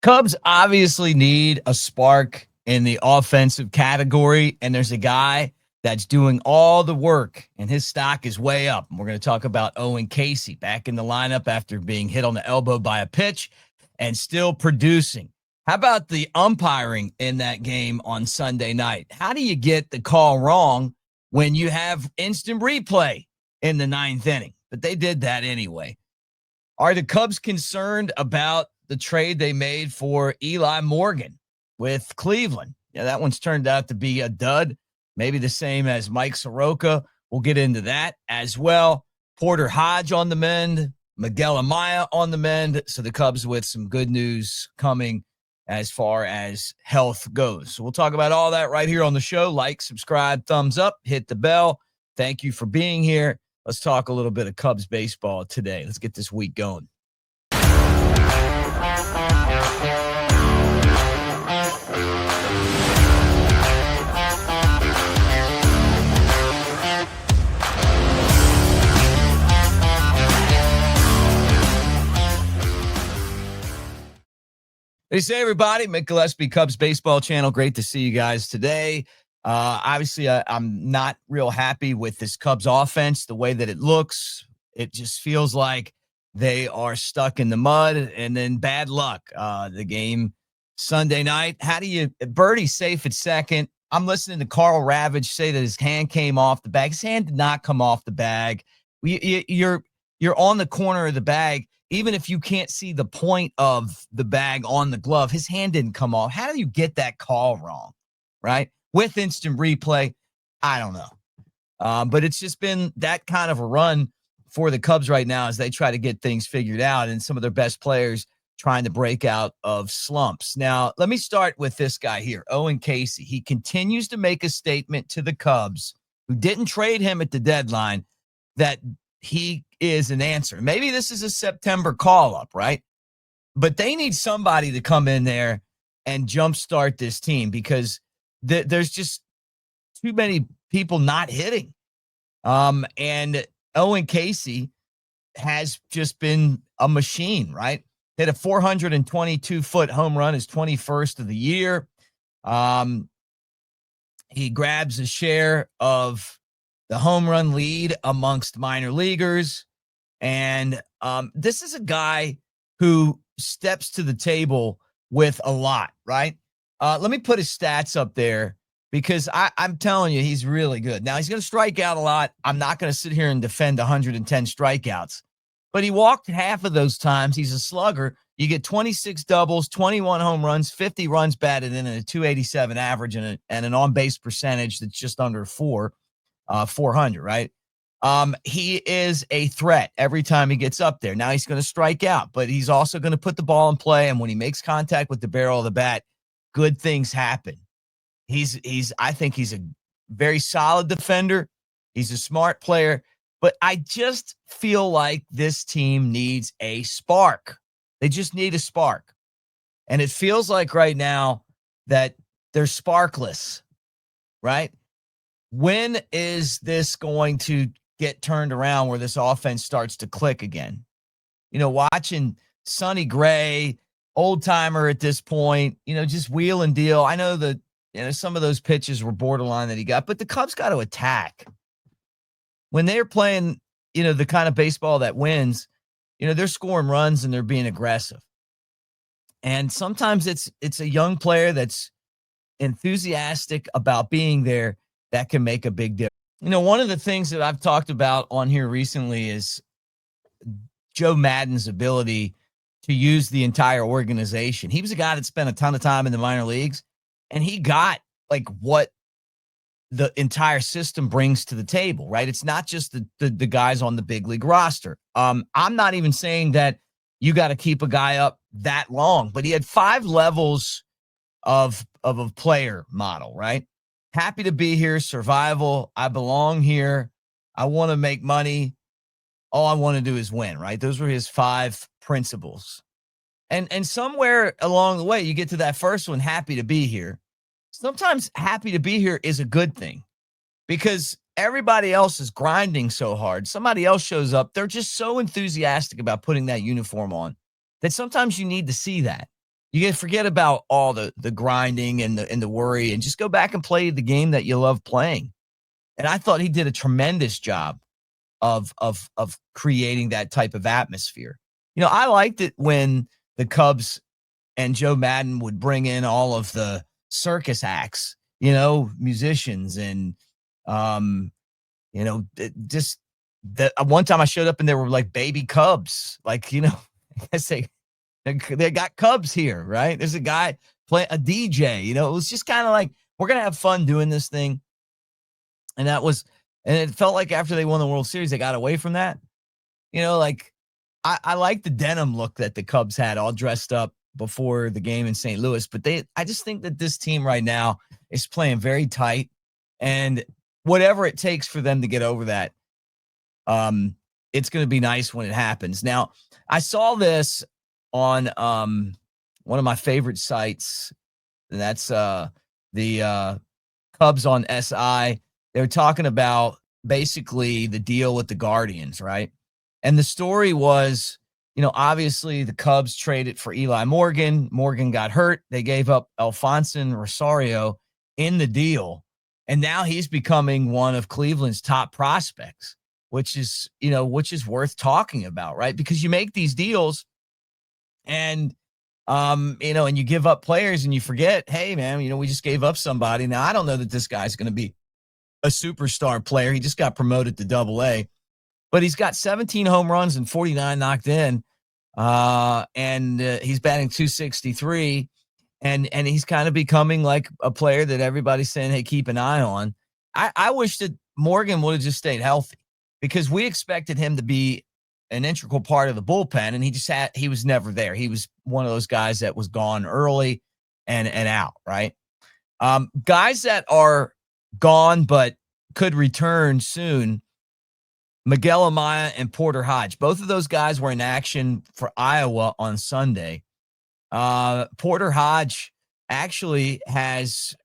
Cubs obviously need a spark in the offensive category, and there's a guy that's doing all the work, and his stock is way up. And we're going to talk about Owen Caissie back in the lineup after being hit on the elbow by a pitch and still producing. How about the umpiring in that game on Sunday night? How do you get the call wrong when you have instant replay in the ninth inning? But they did that anyway. Are the Cubs concerned about the trade they made for Eli Morgan with Cleveland? Yeah, that one's turned out to be a dud. Maybe the same as Mike Soroka. We'll get into that as well. Porter Hodge on the mend. Miguel Amaya on the mend. So the Cubs with some good news coming as far as health goes. So we'll talk about all that right here on the show. Like, subscribe, thumbs up, hit the bell. Thank you for being here. Let's talk a little bit of Cubs baseball today. Let's get this week going. Hey, everybody, Mick Gillespie, Cubs Baseball Channel. Great to see you guys today. Obviously, I'm not real happy with this Cubs offense, the way that it looks. It just feels like they are stuck in the mud, and then bad luck. The game Sunday night, Berti safe at second. I'm listening to Carl Ravage say that his hand came off the bag. His hand did not come off the bag. You're on the corner of the bag. Even if you can't see the point of the bag on the glove, his hand didn't come off. How do you get that call wrong, right? With instant replay, I don't know. But it's just been that kind of a run for the Cubs right now as they try to get things figured out, and some of their best players trying to break out of slumps. Now, let me start with this guy here, Owen Caissie. He continues to make a statement to the Cubs, who didn't trade him at the deadline, that he is an answer. Maybe this is a September call-up, right? But they need somebody to come in there and jumpstart this team because there's just too many people not hitting. And Owen Caissie has just been a machine, right? Hit a 422-foot home run, his 21st of the year. He grabs a share of the home run lead amongst minor leaguers. And this is a guy who steps to the table with a lot, right? Let me put his stats up there because I'm telling you, he's really good. Now, he's going to strike out a lot. I'm not going to sit here and defend 110 strikeouts, but he walked half of those times. He's a slugger. You get 26 doubles, 21 home runs, 50 runs batted in, and a 287 average, and an on-base percentage that's just under 400, right? He is a threat every time he gets up there. Now he's going to strike out, but he's also going to put the ball in play. And when he makes contact with the barrel of the bat, good things happen. I think he's a very solid defender. He's a smart player, but I just feel like this team needs a spark. They just need a spark. And it feels like right now that they're sparkless, right? When is this going to get turned around where this offense starts to click again? You know, watching Sonny Gray, old timer at this point, just wheel and deal. I know that, some of those pitches were borderline that he got, but the Cubs got to attack. When they're playing, the kind of baseball that wins, they're scoring runs and they're being aggressive. And sometimes it's a young player that's enthusiastic about being there that can make a big difference. One of the things that I've talked about on here recently is Joe Madden's ability to use the entire organization. He was a guy that spent a ton of time in the minor leagues, and he got like what the entire system brings to the table, right? It's not just the guys on the big league roster. I'm not even saying that you got to keep a guy up that long, but he had 5 levels of a player model, right? Happy to be here, survival, I belong here, I want to make money, all I want to do is win, right? Those were his 5 principles. And somewhere along the way, you get to that first one, happy to be here. Sometimes happy to be here is a good thing because everybody else is grinding so hard. Somebody else shows up. They're just so enthusiastic about putting that uniform on that sometimes you need to see that. You can forget about all the grinding and the worry and just go back and play the game that you love playing. And I thought he did a tremendous job of creating that type of atmosphere. I liked it when the Cubs and Joe Madden would bring in all of the circus acts, musicians and just that one time I showed up and there were like baby cubs, like, I guess they got cubs here, right? There's a guy play a DJ, it was just kind of like, we're going to have fun doing this thing. And it felt like after they won the World Series, they got away from that. Like I like the denim look that the Cubs had all dressed up before the game in St. Louis, but I just think that this team right now is playing very tight, and whatever it takes for them to get over that, it's going to be nice when it happens. Now, I saw this on one of my favorite sites, and that's the Cubs on SI. They're talking about basically the deal with the Guardians, right? And the story was, obviously the Cubs traded for Eli Morgan. Morgan got hurt. They gave up Alfonsin Rosario in the deal. And now he's becoming one of Cleveland's top prospects, which is worth talking about, right? Because you make these deals and, and you give up players and you forget, hey, man, we just gave up somebody. Now, I don't know that this guy's going to be a superstar player. He just got promoted to Double-A, but he's got 17 home runs and 49 knocked in. And he's batting .263, and he's kind of becoming like a player that everybody's saying, hey, keep an eye on. I wish that Morgan would have just stayed healthy, because we expected him to be an integral part of the bullpen, and he was never there. He was one of those guys that was gone early and out, right? Guys that are gone but could return soon, Miguel Amaya and Porter Hodge. Both of those guys were in action for Iowa on Sunday. Porter Hodge actually has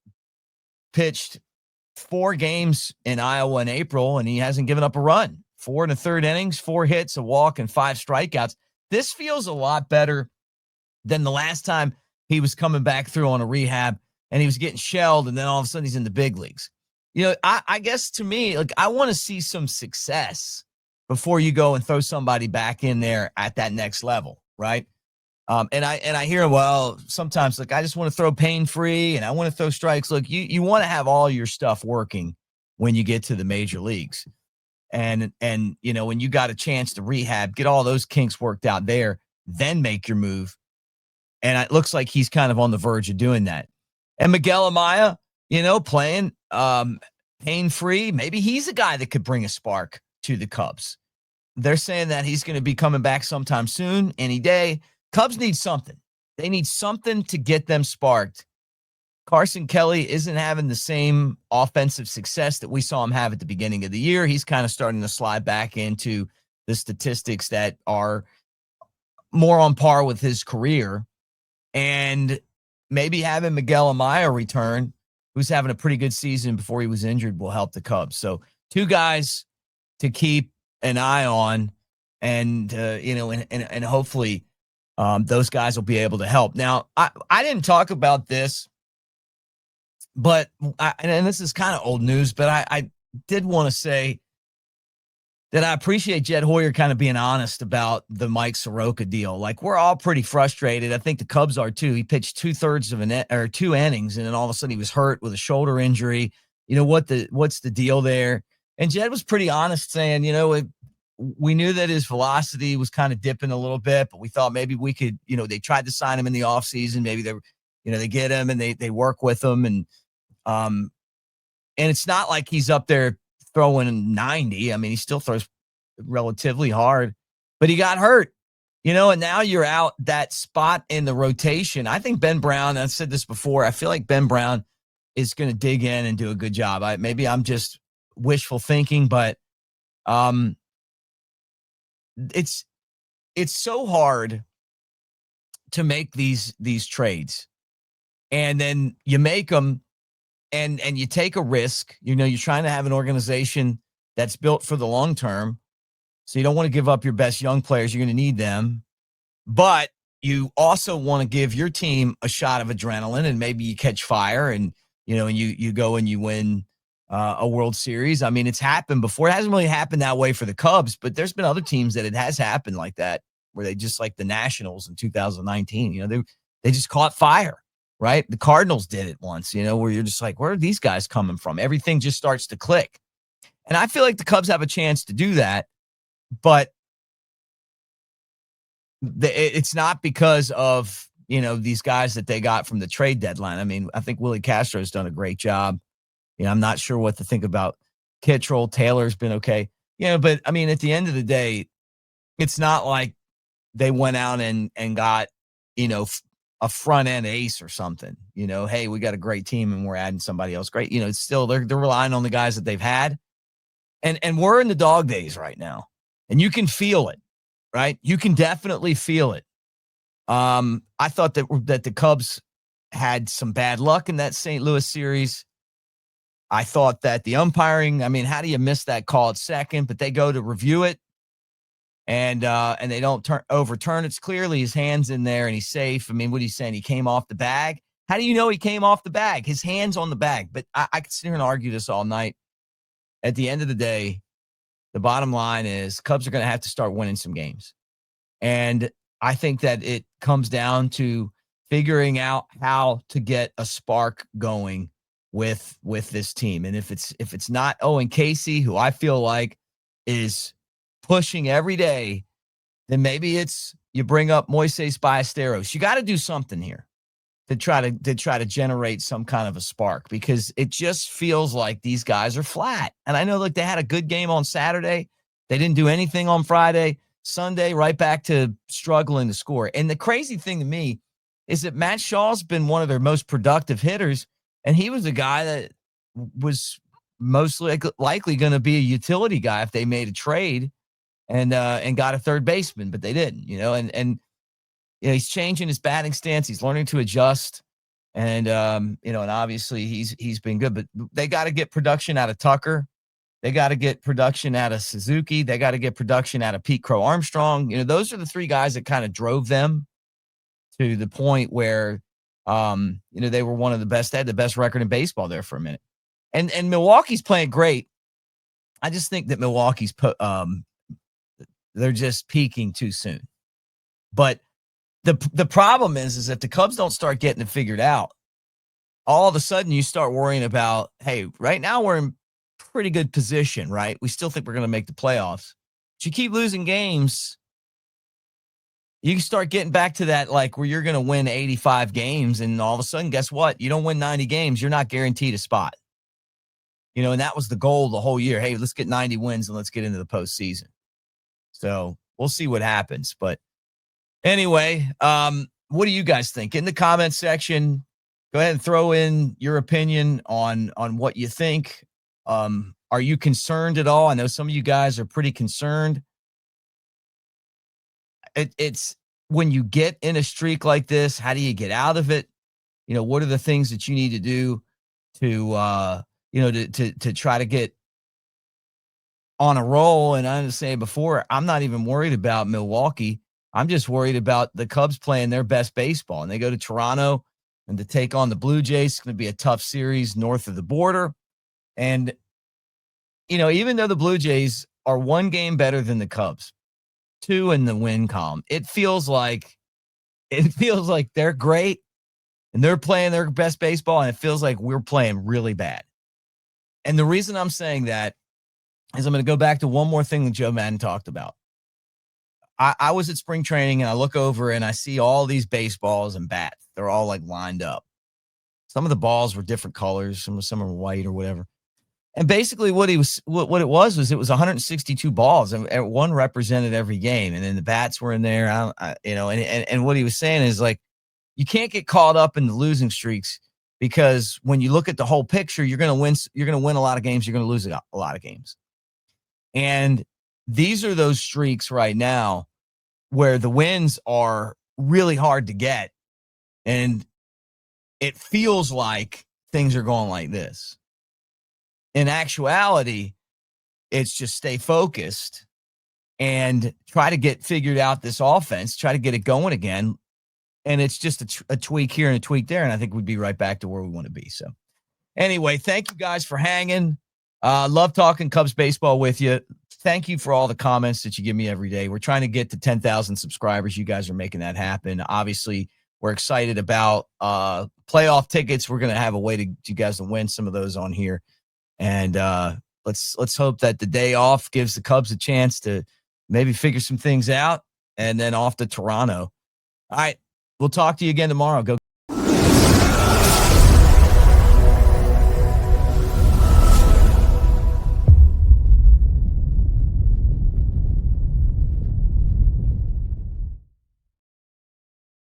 pitched 4 games in Iowa in April, and he hasn't given up a run. 4 1/3 innings, 4 hits, a walk, and 5 strikeouts. This feels a lot better than the last time he was coming back through on a rehab and he was getting shelled, and then all of a sudden he's in the big leagues. I guess to me, like, I want to see some success before you go and throw somebody back in there at that next level, right? And I hear, well, sometimes, like, I just want to throw pain-free and I want to throw strikes. Look, you want to have all your stuff working when you get to the major leagues. And when you got a chance to rehab, get all those kinks worked out there, then make your move. And it looks like he's kind of on the verge of doing that. And Miguel Amaya, playing pain-free, maybe he's a guy that could bring a spark to the Cubs. They're saying that he's going to be coming back sometime soon, any day. Cubs need something. They need something to get them sparked. Carson Kelly isn't having the same offensive success that we saw him have at the beginning of the year. He's kind of starting to slide back into the statistics that are more on par with his career. And maybe having Miguel Amaya return, who's having a pretty good season before he was injured, will help the Cubs. So 2 guys to keep an eye on, and and hopefully those guys will be able to help. Now, I didn't talk about this, but and this is kind of old news, but I did want to say that I appreciate Jed Hoyer kind of being honest about the Mike Soroka deal. Like, we're all pretty frustrated. I think the Cubs are too. He pitched 2/3 of 2 innings, and then all of a sudden he was hurt with a shoulder injury. What's the deal there? And Jed was pretty honest, saying, we knew that his velocity was kind of dipping a little bit, but we thought maybe we could, they tried to sign him in the offseason. Maybe they get him and they work with him. And it's not like he's up there throwing 90. I mean, he still throws relatively hard, but he got hurt, and now you're out that spot in the rotation. I think Ben Brown, I've said this before, I feel like Ben Brown is going to dig in and do a good job. Maybe I'm just wishful thinking, but it's so hard to make these trades, and then you make them and you take a risk. You're trying to have an organization that's built for the long term, so you don't want to give up your best young players. You're going to need them, but you also want to give your team a shot of adrenaline, and maybe you catch fire, and and you go and you win a World Series. I mean, it's happened before. It hasn't really happened that way for the Cubs, but there's been other teams that it has happened like that, where they just, like the Nationals in 2019. They just caught fire, right? The Cardinals did it once. Where you're just like, where are these guys coming from? Everything just starts to click, and I feel like the Cubs have a chance to do that, but it's not because of these guys that they got from the trade deadline. I mean, I think Willie Castro's done a great job. I'm not sure what to think about Kittrell. Taylor's been okay. But I mean, at the end of the day, it's not like they went out and got a front end ace or something. Hey, we got a great team and we're adding somebody else great. It's still they're relying on the guys that they've had, and we're in the dog days right now, and you can feel it, right? You can definitely feel it. I thought that the Cubs had some bad luck in that St. Louis series. I thought that the umpiring, I mean, how do you miss that call at second? But they go to review it, and they don't overturn it. It's clearly his hand's in there and he's safe. I mean, what he's saying, he came off the bag. How do you know he came off the bag? His hand's on the bag. But I could sit here and argue this all night. At the end of the day, the bottom line is Cubs are going to have to start winning some games. And I think that it comes down to figuring out how to get a spark going with this team. And if it's not Owen Caissie, who I feel like is pushing every day, then maybe it's you bring up Moises Ballesteros. You got to do something here to try to generate some kind of a spark, because it just feels like these guys are flat. And I know, like, they had a good game on Saturday. They didn't do anything on Friday. Sunday, right back to struggling to score. And the crazy thing to me is that Matt Shaw's been one of their most productive hitters, and he was a guy that was most likely going to be a utility guy if they made a trade and got a third baseman, but they didn't. And he's changing his batting stance. He's learning to adjust, and and obviously he's been good. But they got to get production out of Tucker. They got to get production out of Suzuki. They got to get production out of Pete Crow Armstrong. Those are the three guys that kind of drove them to the point where, they were one of the best. They had the best record in baseball there for a minute. And Milwaukee's playing great. I just think that Milwaukee's they're just peaking too soon. But the problem is if the Cubs don't start getting it figured out, all of a sudden you start worrying about, hey, right now we're in pretty good position, right? We still think we're going to make the playoffs. But you keep losing games, you can start getting back to that, like, where you're going to win 85 games, and all of a sudden, guess what? You don't win 90 games, you're not guaranteed a spot. And that was the goal the whole year. Hey, let's get 90 wins and let's get into the postseason. So we'll see what happens. But anyway, what do you guys think? In the comment section, go ahead and throw in your opinion on what you think. Are you concerned at all? I know some of you guys are pretty concerned. It's when you get in a streak like this, how do you get out of it? What are the things that you need to do to to try to get on a roll? And I was saying before, I'm not even worried about Milwaukee. I'm just worried about the Cubs playing their best baseball, and they go to Toronto and to take on the Blue Jays. It's going to be a tough series north of the border. And, even though the Blue Jays are one game better than the Cubs, 2 in the win column, it feels like they're great and they're playing their best baseball, and it feels like we're playing really bad. And the reason I'm saying that is I'm going to go back to one more thing that Joe Madden talked about. I was at spring training, and I look over and I see all these baseballs and bats. They're all, like, lined up. Some of the balls were different colors. Some were white or whatever. And basically what it was 162 balls, and one represented every game. And then the bats were in there, and what he was saying is, like, you can't get caught up in the losing streaks, because when you look at the whole picture, you're going to win a lot of games. You're going to lose a lot of games. And these are those streaks right now where the wins are really hard to get. And it feels like things are going like this. In actuality, it's just stay focused and try to get figured out this offense, try to get it going again. and it's just a tweak here and a tweak there, and I think we'd be right back to where we want to be. So anyway, thank you guys for hanging. Love talking Cubs baseball with you. Thank you for all the comments that you give me every day. We're trying to get to 10,000 subscribers. You guys are making that happen. Obviously, we're excited about playoff tickets. We're going to have a way to you guys to win some of those on here. And let's hope that the day off gives the Cubs a chance to maybe figure some things out, and then off to Toronto. All right. We'll talk to you again tomorrow. Go